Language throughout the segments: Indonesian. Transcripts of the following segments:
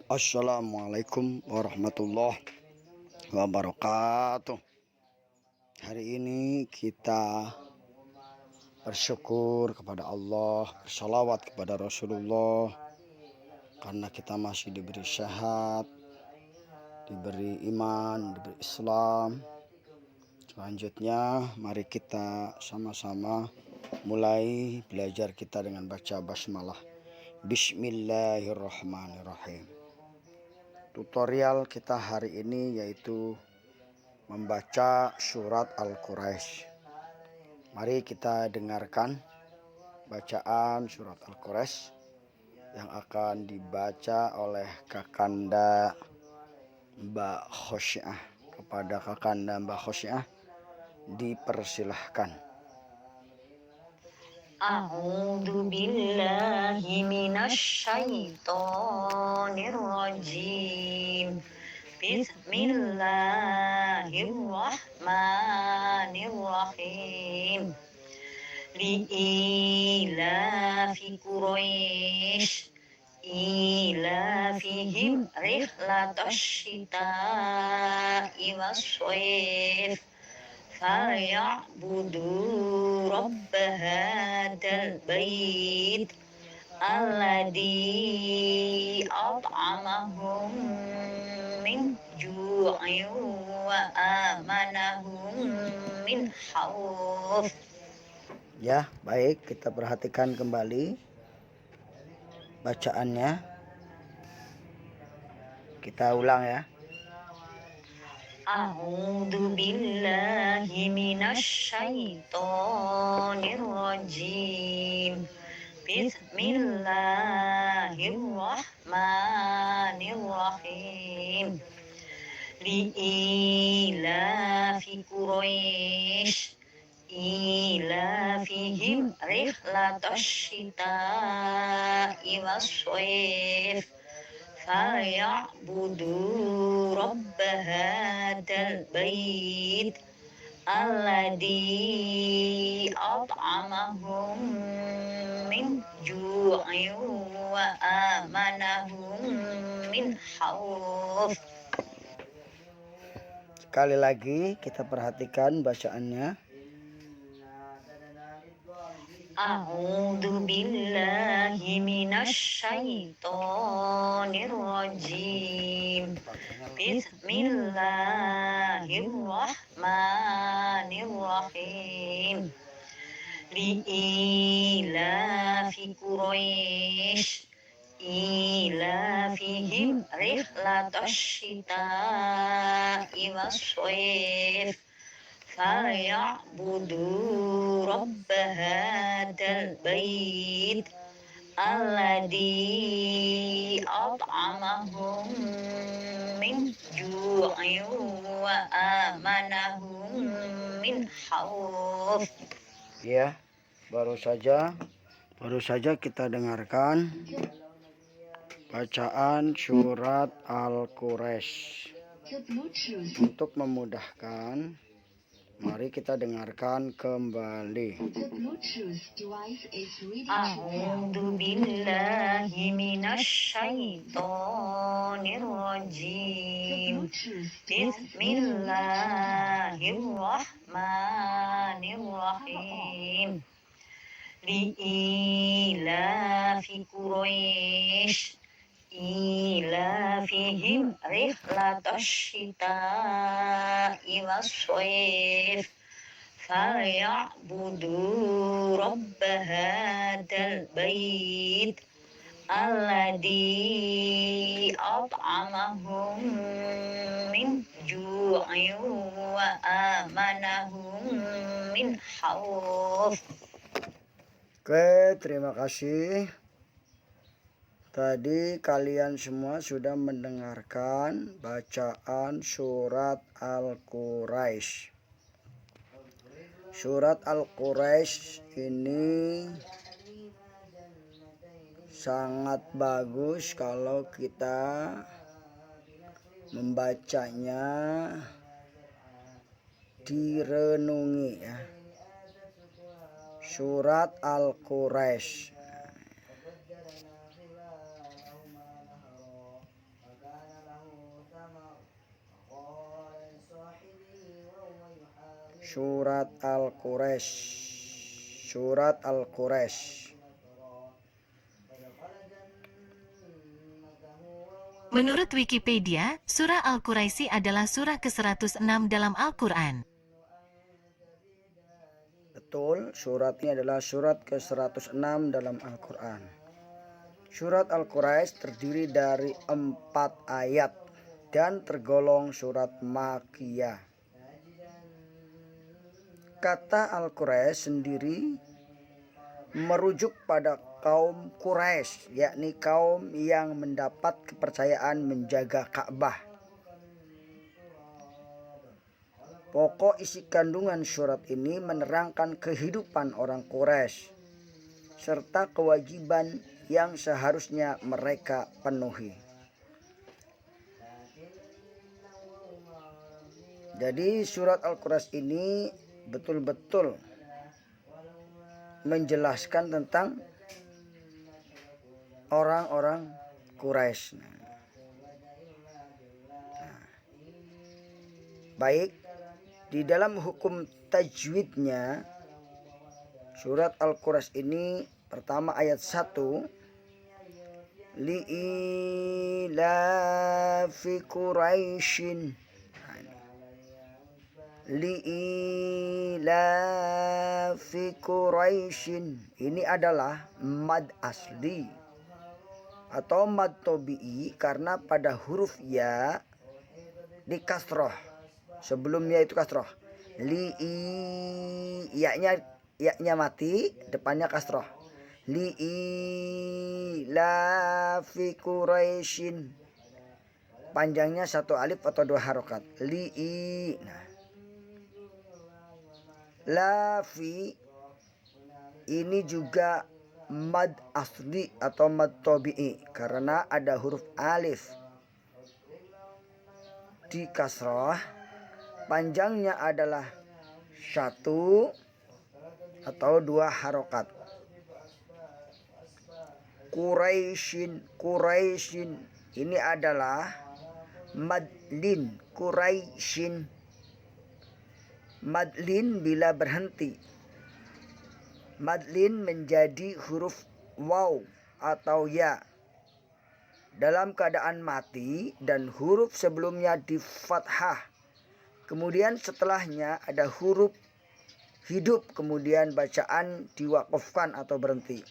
Assalamualaikum warahmatullahi wabarakatuh. Hari ini kita bersyukur kepada Allah, bersalawat kepada Rasulullah, karena kita masih diberi sehat, diberi iman, diberi Islam. Selanjutnya mari kita sama-sama mulai belajar kita dengan baca basmalah. Bismillahirrahmanirrahim. Tutorial kita hari ini yaitu membaca surat Al-Quraisy. Mari kita dengarkan bacaan surat Al-Quraisy yang akan dibaca oleh Kakanda Mbak Khosyiah. Kepada Kakanda Mbak Khosyiah dipersilahkan. A'udzu billahi minasy syaithanir rajim. Bismillahirrahmanirrahim. Li'ilafi Quraisy ilafihim rihlatash shita'i was-shayf فَلْيَعْبُدُوا رَبَّ هَذَا الْبَيْتِ الَّذِي أَطْعَمَهُم مِّنْ جُوعٍ وَآمَنَهُم مِّنْ خَوْفٍ. Ya, baik, kita perhatikan kembali bacaannya. Kita ulang ya. A'udzu billahi minasy syaithanir rajim. Bismillahirrahmanirrahim. Li'ilafi Quraisy ilafihim rihlatash shita'i was-shayf فَلْيَعْبُدُوا رَبَّ هَذَا الْبَيْتِ الَّذِي أَطْعَمَهُم مِّنْ جُوعٍ وَآمَنَهُم مِّنْ خَوْفٍ. Sekali lagi kita perhatikan bacaannya. A'udzu billahi minasy syaithanir rajim. Bismillahirrahmanirrahim. Li'ilafi Quraisy ilafihim rihlatash shita'i was-shayf فَلْيَعْبُدُوا رَبَّ هَذَا الْبَيْتِ الَّذِي أَطْعَمَهُم مِّنْ جُوعٍ وَآمَنَهُم مِّنْ خَوْفٍ. Ya, baru saja kita dengarkan bacaan surat Al-Quraisy. Untuk memudahkan, mari kita dengarkan kembali. A'udzu billahi minasy syaithanir rajim. Bismillahirrahmanirrahim. Li'ilafi Quraisy ilafihim rihlatash shita'i was-shayf فَلْيَعْبُدُوا رَبَّ هَذَا الْبَيْتِ الَّذِي أَطْعَمَهُم مِّنْ جُوعٍ وَآمَنَهُم مِّنْ خَوْفٍ. Oke, terima kasih. Tadi kalian semua sudah mendengarkan bacaan surat Al-Quraisy. Surat Al-Quraisy ini sangat bagus kalau kita membacanya direnungi ya. Surat Al-Quraisy. Surat Al-Quraisy. Surat Al-Quraisy. Menurut Wikipedia, surah Al-Quraisy adalah surah ke-106 dalam Al-Quran. Betul, surat ini adalah surat ke-106 dalam Al-Quran. Surat Al-Quraisy terdiri dari 4 ayat dan tergolong surat Makkiyah. Kata Al-Quraisy sendiri merujuk pada kaum Quraisy, yakni kaum yang mendapat kepercayaan menjaga Ka'bah. Pokok isi kandungan surat ini menerangkan kehidupan orang Quraisy serta kewajiban yang seharusnya mereka penuhi. Jadi surat Al-Quraisy ini betul-betul menjelaskan tentang orang-orang Quraisy. Baik, di dalam hukum tajwidnya surat Al-Quraisy ini pertama ayat 1, li'ilafi Quraisyin. Li'ilafi Quraisyin. Ini adalah mad asli atau mad tobi'i karena pada huruf ya di kasroh. Sebelumnya itu kasroh. Yaknya mati, depannya kasroh. Li'ilafi Quraisyin. Panjangnya 1 alif atau 2 harokat. Nah. Lafi ini juga mad asli atau mad tobi'i karena ada huruf alif di kasrah, panjangnya adalah 1 atau 2 harokat. Quraisyin ini adalah madlin. Quraisyin madlin bila berhenti. Madlin menjadi huruf waw atau ya dalam keadaan mati dan huruf sebelumnya di fathah. Kemudian setelahnya ada huruf hidup, kemudian bacaan diwakafkan atau berhenti.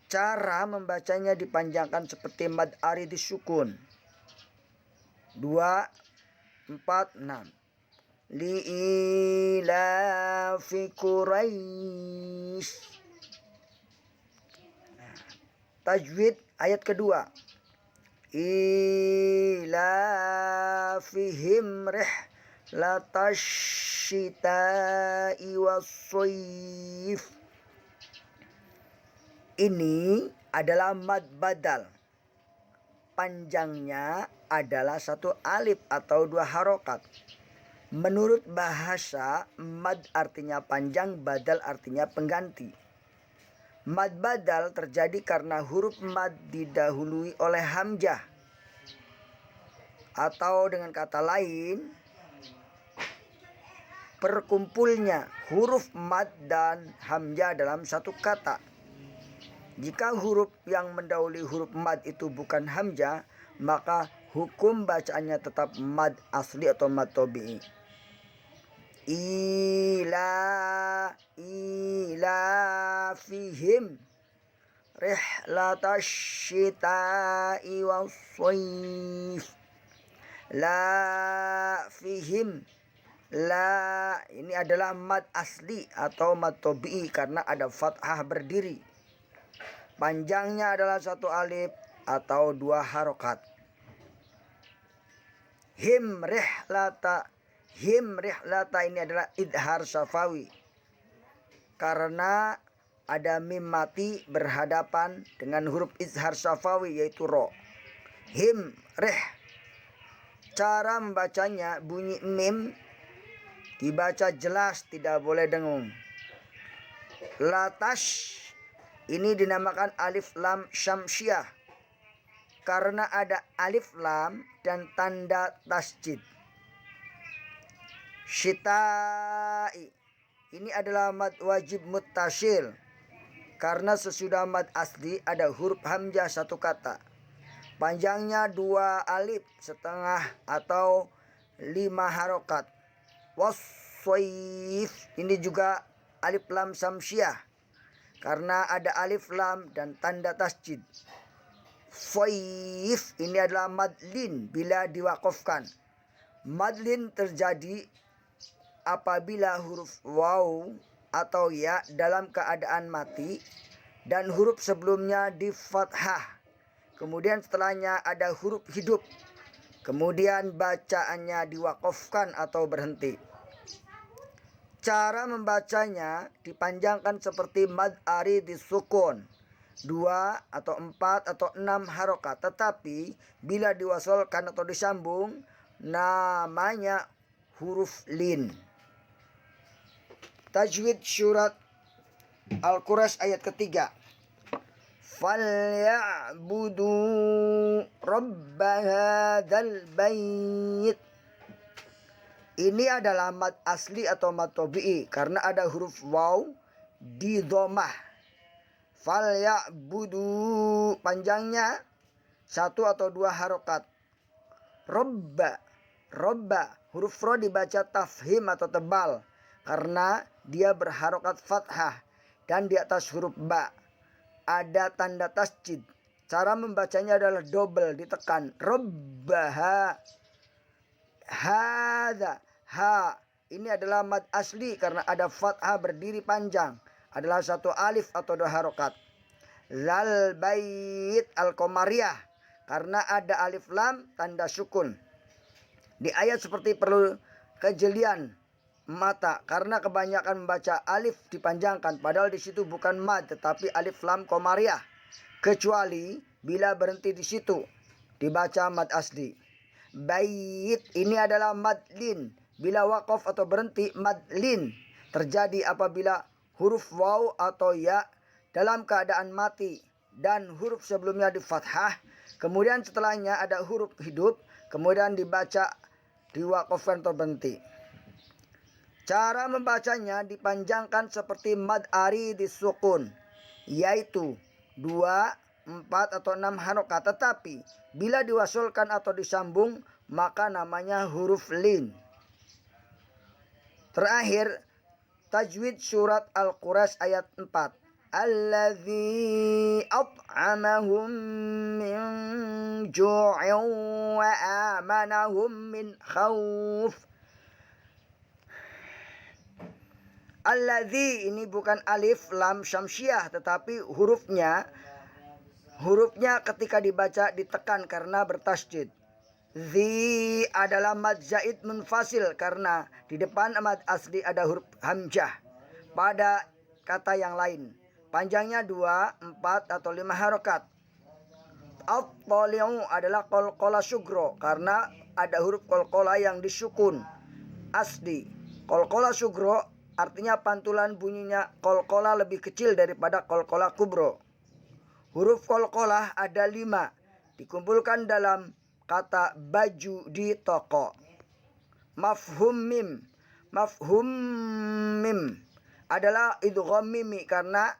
Cara membacanya dipanjangkan seperti mad aridis sukun. 2, 4, 6. Li'ilafi Quraisy. Tajwid ayat kedua. Ilafihim rihlatash syita'i was-shayf. Ini adalah mad badal. Panjangnya adalah 1 alif atau 2 harokat. Menurut bahasa, mad artinya panjang, badal artinya pengganti. Mad badal terjadi karena huruf mad didahului oleh hamzah. Atau dengan kata lain, berkumpulnya huruf mad dan hamzah dalam satu kata. Jika huruf yang mendahului huruf mad itu bukan hamzah, maka hukum bacaannya tetap mad asli atau mad tobi'i. Ilafihim rihlatash syita'i was-shayf. La fihim. La ini adalah mad asli atau mad tobi'i karena ada fathah berdiri. Panjangnya adalah 1 alif atau 2 harokat. Him rihlata ini adalah idhar syafawi karena ada mim mati berhadapan dengan huruf izhar syafawi yaitu ro. Him rih. Cara membacanya bunyi mim dibaca jelas, tidak boleh dengung. Latash ini dinamakan alif lam syamsiah karena ada alif lam dan tanda tasjid. Syita'i. Ini adalah mad wajib muttasil karena sesudah mad asli ada huruf hamzah satu kata. Panjangnya 2 alif setengah atau 5 harokat. Wassoif. Ini juga alif lam samsiah karena ada alif lam dan tanda tasjid. Soif ini adalah madlin bila diwakafkan. Madlin terjadi apabila huruf waw atau ya dalam keadaan mati dan huruf sebelumnya di fathah. Kemudian setelahnya ada huruf hidup. Kemudian bacaannya diwakafkan atau berhenti. Cara membacanya dipanjangkan seperti mad ari disukun. 2 atau 4 atau 6 harokat. Tetapi bila diwasolkan atau disambung namanya huruf lin. Tajwid surat Al-Quraish ayat ketiga. Falyabudu rabba hadzal bait. Ini adalah mad asli atau mad tabi'i karena ada huruf waw di dhammah. Falyabudu panjangnya 1 atau 2 harokat. Robba huruf ro dibaca tafhim atau tebal karena dia berharokat fathah dan di atas huruf ba ada tanda tasjid. Cara membacanya adalah double ditekan. Robbaha hadza ha. Ini adalah mad asli karena ada fathah berdiri panjang. Adalah 1 alif atau 2 harokat. Zal bait al-qamariyah karena ada alif lam tanda sukun. Di ayat seperti perlu kejelian mata karena kebanyakan membaca alif dipanjangkan padahal di situ bukan mad tetapi alif lam qamariyah. Kecuali bila berhenti di situ dibaca mad asli. Bait ini adalah mad lin. Bila waqaf atau berhenti mad lin terjadi apabila huruf waw atau ya dalam keadaan mati dan huruf sebelumnya di fathah, kemudian setelahnya ada huruf hidup, kemudian dibaca diwaqafkan atau berhenti. Cara membacanya dipanjangkan seperti mad ari disukun, yaitu 2, 4 atau 6 harokat. Tetapi bila diwasolkan atau disambung maka namanya huruf lin. Terakhir, tajwid surat Al-Quraish ayat 4. Allazi at'amahum min ju'in wa amanahum min khauf. Allazi ini bukan alif lam syamsiah tetapi hurufnya ketika dibaca ditekan karena bertasjid. Zi adalah mad zaid munfasil karena di depan mad asli ada huruf hamzah pada kata yang lain. Panjangnya 2, 4 atau 5 harokat. At-tali'u adalah qalqalah sugro karena ada huruf qalqalah yang disukun asli. Qalqalah sugro artinya pantulan bunyinya qalqalah lebih kecil daripada qalqalah kubro. Huruf qalqalah ada 5 dikumpulkan dalam kata baju di toko. Mafhum mim adalah idgham mimi karena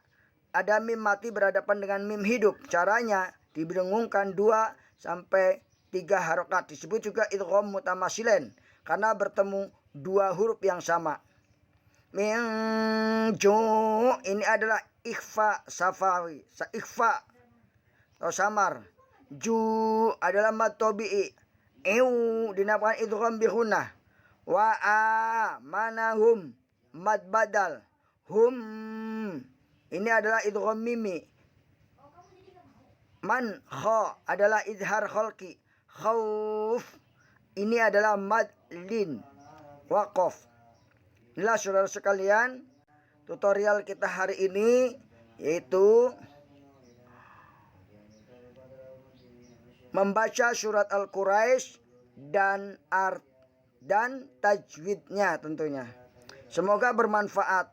ada mim mati berhadapan dengan mim hidup. Caranya didengungkan 2 sampai 3 harokat. Disebut juga idgham mutamasilen karena bertemu 2 huruf yang sama. Min ju' ini adalah ikhfa safawi, ikhfa atau samar. Ju adalah mad tabi'i. Dinamakan idgham bi gunnah. Wa amanahum mad badal. Hum ini adalah idgham mimi. Man kha adalah izhar khalqi. Khauf ini adalah mad lin. Waqaf. Inilah saudara sekalian tutorial kita hari ini yaitu membaca surat Al-Quraish dan tajwidnya tentunya. Semoga bermanfaat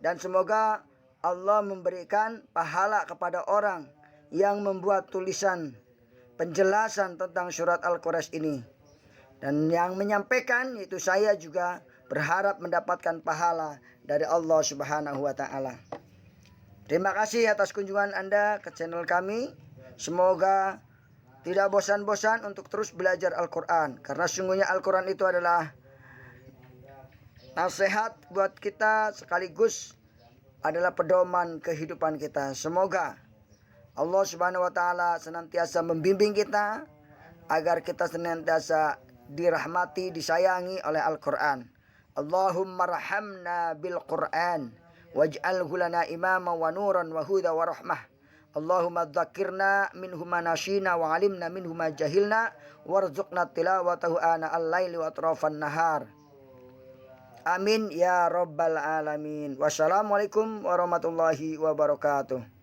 dan semoga Allah memberikan pahala kepada orang yang membuat tulisan penjelasan tentang surat Al-Quraish ini. Dan yang menyampaikan yaitu saya juga berharap mendapatkan pahala dari Allah Subhanahu wa taala. Terima kasih atas kunjungan Anda ke channel kami. Semoga tidak bosan-bosan untuk terus belajar Al-Quran, karena sungguhnya Al-Quran itu adalah nasihat buat kita sekaligus adalah pedoman kehidupan kita. Semoga Allah Subhanahu wa taala senantiasa membimbing kita agar kita senantiasa dirahmati, disayangi oleh Al-Quran. Allahumma rahamna bil Quran waj'alhu lana imama wa nuran wa huda wa rahmah. Allahumma dzakirna minhu ma nasina wa alimna minhu ma jahilna warzuqna tilawatahu ana al-laili wa atrafan nahar. Amin ya rabbal alamin. Wassalamualaikum warahmatullahi wabarakatuh.